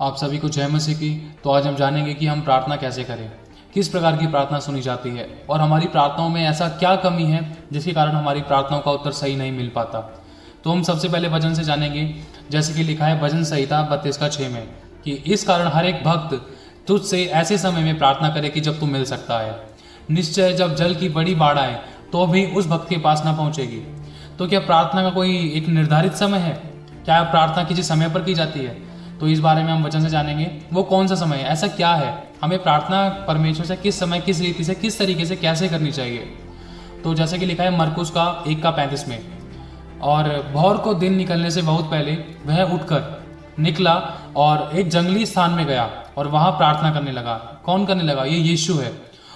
आप सभी को जय मसीह की। तो आज हम जानेंगे कि हम प्रार्थना कैसे करें, किस प्रकार की प्रार्थना सुनी जाती है और हमारी प्रार्थनाओं में ऐसा क्या कमी है जिसके कारण हमारी प्रार्थनाओं का उत्तर सही नहीं मिल पाता। तो हम सबसे पहले वचन से जानेंगे, जैसे कि लिखा है भजन संहिता 32:6 में कि इस कारण हर एक भक्त तुझसे ऐसे समय में प्रार्थना करे कि जब तू मिल सकता है। निश्चय जब जल की बड़ी बाढ़ आए तो भी उस भक्त के पास ना पहुंचेगी। तो क्या प्रार्थना का कोई एक निर्धारित समय है? क्या प्रार्थना किसी समय पर की जाती है? तो इस बारे में हम वचन से जानेंगे वो कौन सा समय है, ऐसा क्या है, हमें प्रार्थना परमेश्वर से किस समय, किस रीति से, किस तरीके से कैसे करनी चाहिए। तो जैसे कि लिखा है मरकुस का 1:35 में, और भोर को दिन निकलने से बहुत पहले वह उठकर निकला और एक जंगली स्थान में गया और वहां प्रार्थना करने लगा। कौन करने लगा? ये यीशु है।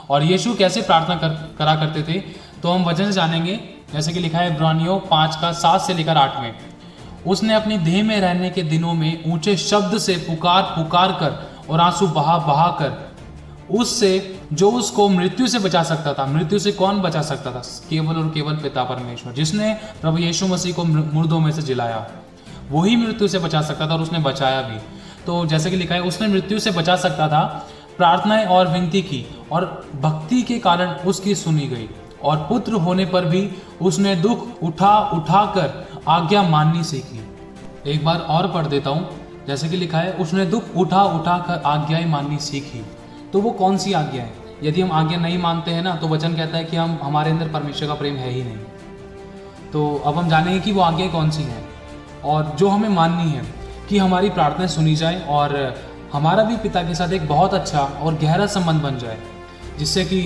और यीशु कैसे प्रार्थना करा करते थे तो हम वचन से जानेंगे। जैसे कि लिखा है इब्रानियों 5:7 से लेकर 8 में, उसने अपनी देह में रहने के दिनों में ऊंचे शब्द से पुकार कर और आंसू बहा कर उससे जो उसको मृत्यु से बचा सकता था। मृत्यु से कौन बचा सकता था? केवल और केवल पिता परमेश्वर, जिसने प्रभु यीशु मसीह को मुर्दों में से जिलाया, वही मृत्यु से बचा सकता था और उसने बचाया भी। तो जैसे कि लिखा है उसने मृत्यु से बचा सकता था, प्रार्थनाएं और विनती की और भक्ति के कारण उसकी सुनी गई। और पुत्र होने पर भी उसने दुख उठा कर आज्ञा माननी सीखी। एक बार और पढ़ देता हूँ। जैसे कि लिखा है उसने दुख उठा कर आज्ञाएं माननी सीखी। तो वो कौन सी आज्ञा है? यदि हम आज्ञा नहीं मानते हैं ना, तो वचन कहता है कि हमारे अंदर परमेश्वर का प्रेम है ही नहीं। तो अब हम जानेंगे कि वो आज्ञाएं कौन सी हैं और जो हमें माननी है कि हमारी प्रार्थनाएं सुनी जाए और हमारा भी पिता के साथ एक बहुत अच्छा और गहरा संबंध बन जाए, जिससे कि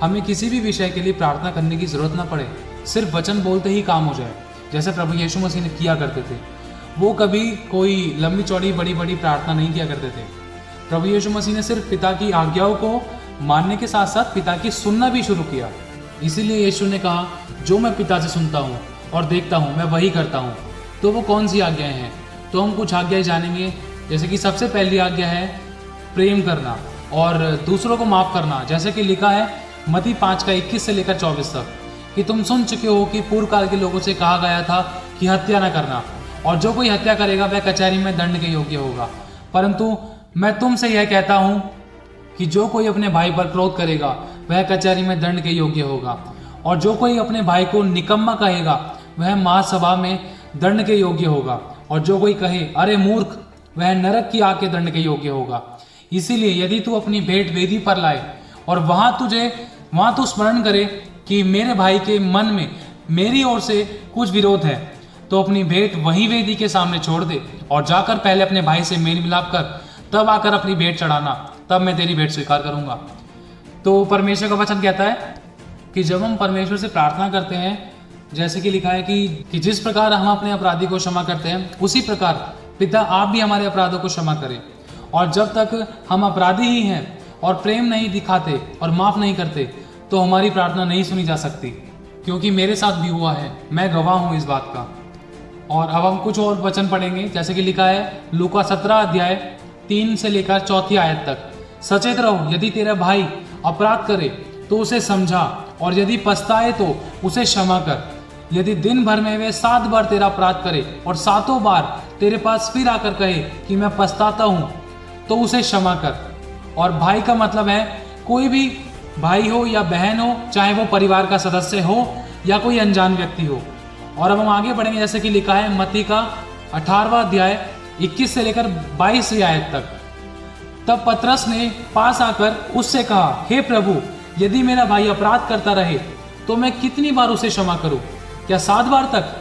हमें किसी भी विषय के लिए प्रार्थना करने की जरूरत ना पड़े, सिर्फ वचन बोलते ही काम हो जाए, जैसे प्रभु यीशु मसीह ने किया करते थे। वो कभी कोई लंबी चौड़ी बड़ी प्रार्थना नहीं किया करते थे। प्रभु यीशु मसीह ने सिर्फ पिता की आज्ञाओं को मानने के साथ साथ पिता की सुनना भी शुरू किया। इसीलिए यीशु ने कहा, जो मैं पिता से सुनता हूँ और देखता हूँ मैं वही करता हूँ। तो वो कौन सी आज्ञाएं हैं? तो हम कुछ आज्ञाएं जानेंगे। जैसे कि सबसे पहली आज्ञा है प्रेम करना और दूसरों को माफ करना। जैसे कि लिखा है मत्ती 5:21 से लेकर 24 तक कि तुम सुन चुके हो कि पूर्व काल के लोगों से कहा गया था कि हत्या न करना, और जो कोई हत्या करेगा वह कचहरी में दंड के योग्य होगा। परंतु मैं तुमसे यह कहता हूं कि जो कोई अपने भाई पर क्रोध करेगा वह कचहरी में दंड के योग्य होगा, और जो कोई अपने भाई को निकम्मा कहेगा वह महासभा में दंड के योग्य होगा, और जो कोई कहे अरे मूर्ख वह नरक की आग के दंड के योग्य होगा। इसीलिए यदि तू अपनी भेंट वेदी पर लाए और वहां तू स्मरण करे कि मेरे भाई के मन में मेरी ओर से कुछ विरोध है, तो अपनी भेंट वहीं वेदी के सामने छोड़ दे और जाकर पहले अपने भाई से मेल मिलाप कर, तब आकर अपनी भेंट चढ़ाना, तब मैं तेरी भेंट स्वीकार करूंगा। तो परमेश्वर का वचन कहता है कि जब हम परमेश्वर से प्रार्थना करते हैं, जैसे कि लिखा है कि जिस प्रकार हम अपने अपराधी को क्षमा करते हैं, उसी प्रकार पिता आप भी हमारे अपराधों को क्षमा करें। और जब तक हम अपराधी ही हैं और प्रेम नहीं दिखाते और माफ नहीं करते, तो हमारी प्रार्थना नहीं सुनी जा सकती, क्योंकि मेरे साथ भी हुआ है, मैं गवाह हूं इस बात का। और अब हम कुछ और वचन पढ़ेंगे। जैसे कि लिखा है लूका 17:3 से लेकर 4 आयत तक, सचेत रहो, यदि तेरा भाई अपराध करे तो उसे समझा, और यदि पछताए तो उसे क्षमा कर। यदि दिन भर में वे 7 बार तेरा अपराध करे और 7 बार तेरे पास फिर आकर कहे कि मैं पछताता हूं, तो उसे क्षमा कर। और भाई का मतलब है कोई भी भाई हो या बहन हो, चाहे वो परिवार का सदस्य हो या कोई अनजान व्यक्ति हो। और अब हम आगे बढ़ेंगे। जैसे कि लिखा है मत्ती का 18:21 से लेकर 22 आयत तक, तब पतरस ने पास आकर उससे कहा, हे प्रभु, यदि मेरा भाई अपराध करता रहे तो मैं कितनी बार उसे क्षमा करूं? क्या 7 बार तक?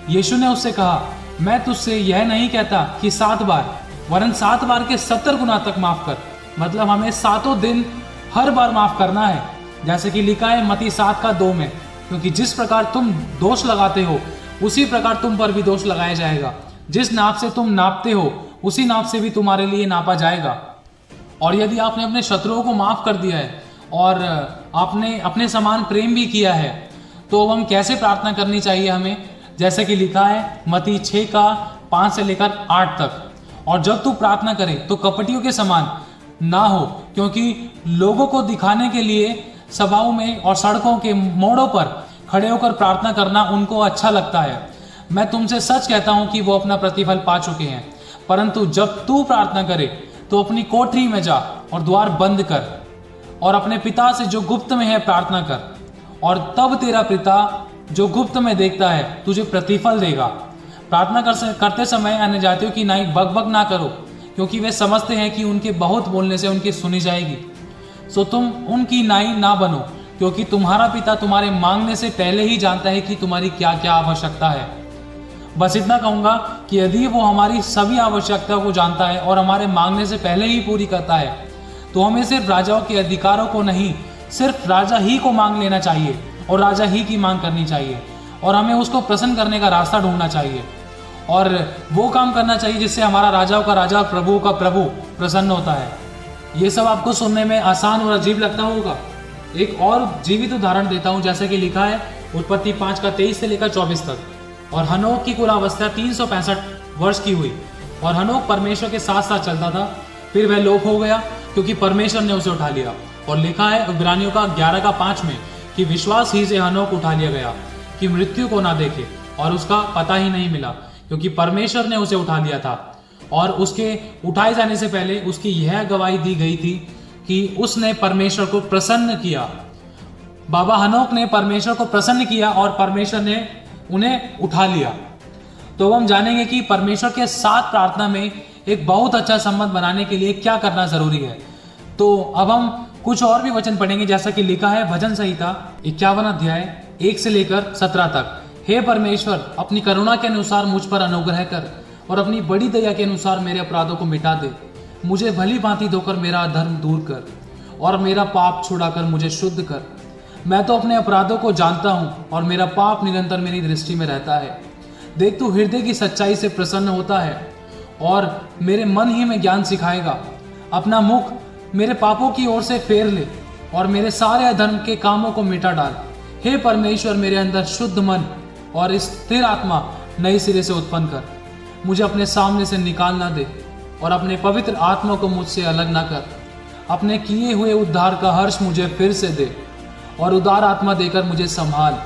यीशु ने उससे कहा, मैं तुझसे यह नहीं कहता कि 7 बार, वरन 7 बार के 70 गुना तक माफ कर। मतलब हमें 7 दिन हर बार माफ करना है। जैसे कि लिखा है मत्ती 7:2 में, क्योंकि जिस प्रकार तुम दोष लगाते हो उसी प्रकार तुम पर भी दोष लगाया जाएगा। जिस नाप से तुम नापते हो उसी नाप से भी तुम्हारे लिए नापा जाएगा। और यदि आपने अपने शत्रुओं को माफ कर दिया है और आपने अपने समान प्रेम भी किया है, तो अब हम कैसे प्रार्थना करनी चाहिए हमें? जैसे कि लिखा है मत्ती 6:5 से लेकर 8 तक, और जब तू प्रार्थना करे तो कपटियों के समान ना हो, क्योंकि लोगों को दिखाने के लिए सभाओं में और सड़कों के मोड़ों पर खड़े होकर प्रार्थना करना उनको अच्छा लगता है। मैं तुमसे सच कहता हूं कि वो अपना प्रतिफल पा चुके हैं। परंतु जब तू प्रार्थना करे तो अपनी कोठरी में जा और द्वार बंद कर और अपने पिता से जो गुप्त में है प्रार्थना कर, और तब तेरा पिता जो गुप्त में देखता है तुझे प्रतिफल देगा। प्रार्थना करते समय अन्य जातियों की नाई बकबक ना करो, क्योंकि वे समझते हैं कि उनके बहुत बोलने से उनकी सुनी जाएगी। सो तुम उनकी नाई ना बनो, क्योंकि तुम्हारा पिता तुम्हारे मांगने से पहले ही जानता है कि तुम्हारी क्या क्या आवश्यकता है। बस इतना कहूंगा कि यदि वो हमारी सभी आवश्यकता को जानता है और हमारे मांगने से पहले ही पूरी करता है, तो हमें सिर्फ राजाओं के अधिकारों को नहीं, सिर्फ राजा ही को मांग लेना चाहिए और राजा ही की मांग करनी चाहिए, और हमें उसको प्रसन्न करने का रास्ता ढूंढना चाहिए और वो काम करना चाहिए जिससे हमारा राजाओं का राजा और प्रभु का प्रभु प्रसन्न होता है। ये सब आपको सुनने में आसान और अजीब लगता होगा। एक और जीवित उदाहरण देता हूँ, जैसे कि लिखा है उत्पत्ति 5 का 23 से लेकर 24 तक। और हनोक की कुल अवस्था 365 वर्ष की हुई, और हनोक परमेश्वर के साथ साथ चलता था। फिर वह लोप हो गया क्योंकि परमेश्वर ने उसे उठा लिया। और लिखा है इब्रानियों का 11 का 5 में कि विश्वास ही से हनोक उठा लिया गया कि मृत्यु को ना देखे, और उसका पता ही नहीं मिला क्योंकि परमेश्वर ने उसे उठा लिया था। और उसके उठाए जाने से पहले उसकी यह गवाही दी गई थी कि उसने परमेश्वर को प्रसन्न किया। बाबा हनोक ने परमेश्वर को प्रसन्न किया और परमेश्वर ने उन्हें उठा लिया। तो हम जानेंगे कि परमेश्वर के साथ प्रार्थना में एक बहुत अच्छा संबंध बनाने के लिए क्या करना जरूरी है। तो अब हम कुछ और भी वचन पढ़ेंगे, जैसा कि लिखा है भजन संहिता 51 अध्याय 1 से लेकर 17 तक। हे परमेश्वर, अपनी करुणा के अनुसार मुझ पर अनुग्रह कर और अपनी बड़ी दया के अनुसार मेरे अपराधों को मिटा दे। मुझे भली भांति धोकर मेरा अधर्म दूर कर और मेरा पाप छुड़ाकर मुझे शुद्ध कर। मैं तो अपने अपराधों को जानता हूँ और मेरा पाप निरंतर मेरी दृष्टि में रहता है। देख, तू हृदय की सच्चाई से प्रसन्न होता है और मेरे मन ही में ज्ञान सिखाएगा। अपना मुख मेरे पापों की ओर से फेर ले और मेरे सारे अधर्म के कामों को मिटा डाल। हे परमेश्वर, मेरे अंदर शुद्ध मन और स्थिर आत्मा नए सिरे से उत्पन्न कर। मुझे अपने सामने से निकाल ना दे और अपने पवित्र आत्मा को मुझसे अलग ना कर। अपने किए हुए उद्धार का हर्ष मुझे फिर से दे और उदार आत्मा देकर मुझे संभाल।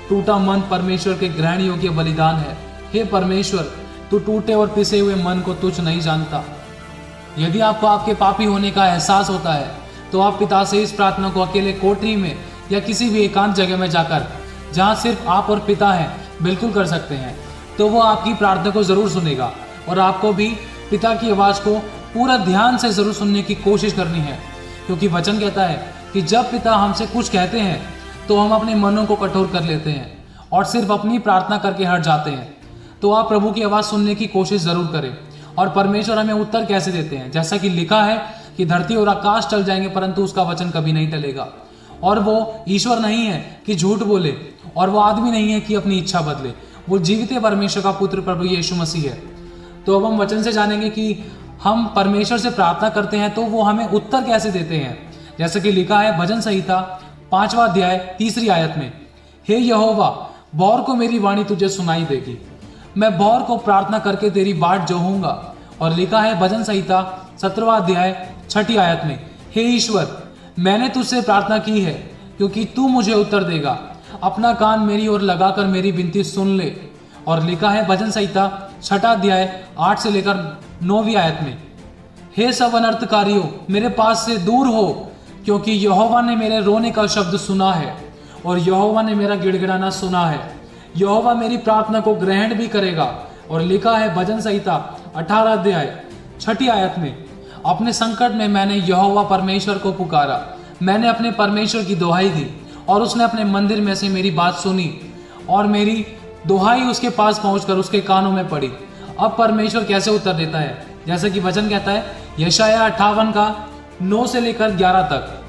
टूटा मन परमेश्वर के ग्रहण योग्य बलिदान है। हे परमेश्वर, तू टूटे और पिसे हुए मन को तुच्छ नहीं जानता। यदि आपको आपके पापी होने का एहसास होता है तो आप पिता से इस प्रार्थना को अकेले कोठरी में या किसी भी एकांत जगह में जाकर, जहां सिर्फ आप और पिता हैं, बिल्कुल कर सकते हैं। तो वो आपकी प्रार्थना को जरूर सुनेगा और आपको भी पिता की आवाज को पूरा ध्यान से जरूर सुनने की कोशिश करनी है, क्योंकि वचन कहता है कि जब पिता हमसे कुछ कहते हैं तो हम अपने मनों को कठोर कर लेते हैं और सिर्फ अपनी प्रार्थना करके हट जाते हैं। तो आप प्रभु की आवाज सुनने की कोशिश जरूर करें। और परमेश्वर हमें उत्तर कैसे देते हैं, जैसा कि लिखा है कि धरती और आकाश टल जाएंगे परंतु उसका वचन कभी नहीं टलेगा। और वो ईश्वर नहीं है कि झूठ बोले, और वो आदमी नहीं है कि अपनी इच्छा बदले। वो जीवित परमेश्वर का पुत्र प्रभु यीशु मसीह है। तो अब हम वचन से जानेंगे कि हम परमेश्वर से प्रार्थना करते हैं तो वो हमें उत्तर कैसे देते हैं। जैसे कि लिखा है भजन संहिता 5वां अध्याय 3री आयत में, हे यहोवा, भौर को मेरी वाणी तुझे सुनाई देगी, मैं भौर को प्रार्थना करके तेरी बाट जोहूंगा। और लिखा है भजन संहिता 17वां अध्याय 6ठी आयत में, हे ईश्वर, मैंने तुझसे प्रार्थना की है क्योंकि तू मुझे उत्तर देगा। अपना कान मेरी ओर लगाकर मेरी विनती सुन ले। और लिखा है भजन संहिता 6वां अध्याय 8 से लेकर 9वीं आयत में, हे सब अनर्थकारियों, मेरे पास से दूर हो, क्योंकि यहोवा ने मेरे रोने का शब्द सुना है और यहोवा ने मेरा गिड़गिड़ाना सुना है। यहोवा मेरी प्रार्थना को ग्रहण भी करेगा। और लिखा है भजन संहिता 18 अध्याय 6ठी आयत में, अपने संकट में मैंने यहोवा परमेश्वर को पुकारा, मैंने अपने परमेश्वर की दुहाई दी और उसने अपने मंदिर में से मेरी बात सुनी और मेरी दुहाई उसके पास पहुंचकर उसके कानों में पड़ी। अब परमेश्वर कैसे उत्तर देता है, जैसा कि वचन कहता है यशायाह 58 का 9 से लेकर 11 तक,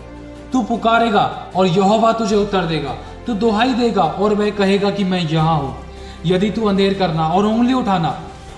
तू पुकारेगा और यहोवा तुझे उत्तर देगा, तू दुहाई देगा और वह कहेगा कि मैं यहाँ हूँ। यदि तू अंधेर करना और उंगली उठाना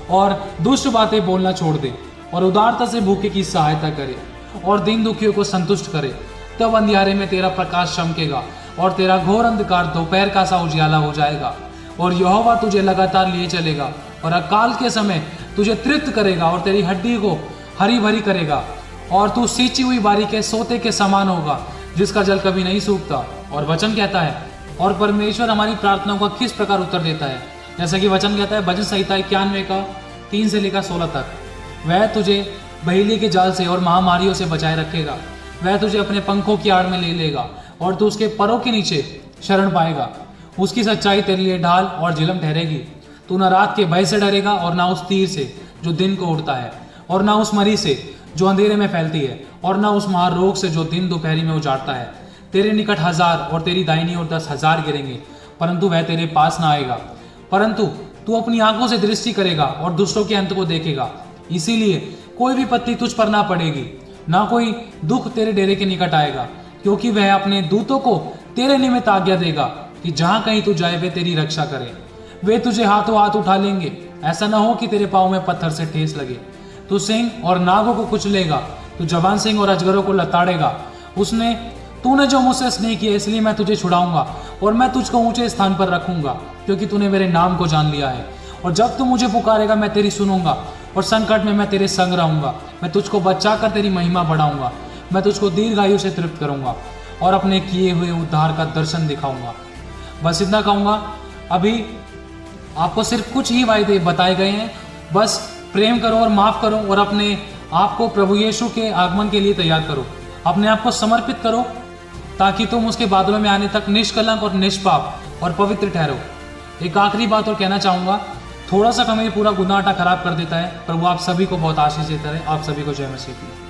और दुष्ट बातें बोलना छोड़ दे और उदारता से भूखे की सहायता करे और दीन दुखियों को संतुष्ट करे, तब अंधियारे में तेरा प्रकाश चमकेगा और तेरा घोर अंधकार दोपहर का सा उजियाला हो जाएगा। और यहोवा तुझे लगातार लिए चलेगा और अकाल के समय तुझे तृप्त करेगा और तेरी हड्डी को हरी भरी करेगा, और तू सींची हुई बारी के सोते के समान होगा जिसका जल कभी नहीं सूखता। और वचन कहता है, और परमेश्वर हमारी प्रार्थनाओं का किस प्रकार उत्तर देता है, जैसा कि वचन कहता है भजन संहिता 91 का 3 से लेकर 16 तक, वह तुझे बहेलिये के जाल से और महामारियों से बचाए रखेगा। वह तुझे अपने पंखों की आड़ में ले लेगा और तू उसके परों के नीचे शरण पाएगा। उसकी सच्चाई तेरे लिए ढाल और झिलम ठहरेगी। तू न रात के भय से डरेगा और ना उस तीर से जो दिन को उड़ता है, और ना उस मरी से जो अंधेरे में फैलती है, और ना उस महारोग से जो दिन दोपहरी में उजाड़ता है। तेरे निकट 1000 और तेरी दाहिनी ओर 10,000 गिरेंगे, परंतु वह तेरे पास ना आएगा। परंतु तू अपनी आंखों से दृष्टि करेगा और दुष्टों के अंत को देखेगा। इसीलिए कोई विपत्ति तुझ पर ना पड़ेगी, ना कोई दुख तेरे डेरे के निकट आएगा, क्योंकि वह अपने दूतों को तेरे निमित्त आज्ञा देगा कि जहां कहीं तू जाए वे तेरी रक्षा करे। वे तुझे हाथों हाथ उठा लेंगे, ऐसा ना हो कि तेरे पाँव में पत्थर से ठेस लगे। तू सिंह और नागों को कुचलेगा, तू जवान सिंह और अजगरों को लताड़ेगा। तूने जो मुझसे स्नेह किया, इसलिए मैं तुझे छुड़ाऊंगा और मैं तुझको ऊंचे स्थान पर रखूंगा, क्योंकि तूने मेरे नाम को जान लिया है। और जब तू मुझे पुकारेगा, मैं तेरी सुनूंगा, और संकट में मैं तेरे संग रहूंगा। मैं तुझको बचाकर तेरी महिमा बढ़ाऊंगा। मैं तुझको दीर्घायु से तृप्त करूंगा और अपने किए हुए उद्धार का दर्शन दिखाऊंगा। बस इतना कहूंगा। अभी आपको सिर्फ कुछ ही वायदे बताए गए हैं। बस प्रेम करो और माफ करो और अपने आप को प्रभु यीशु के आगमन के लिए तैयार करो। अपने आप को समर्पित करो ताकि तुम उसके बादलों में आने तक निष्कलंक और निष्पाप और पवित्र ठहरो। एक आखिरी बात और कहना चाहूँगा, थोड़ा सा कमी पूरा गुनाह आटा खराब कर देता है। प्रभु आप सभी को बहुत आशीष देता है। आप सभी को जय मसीह की।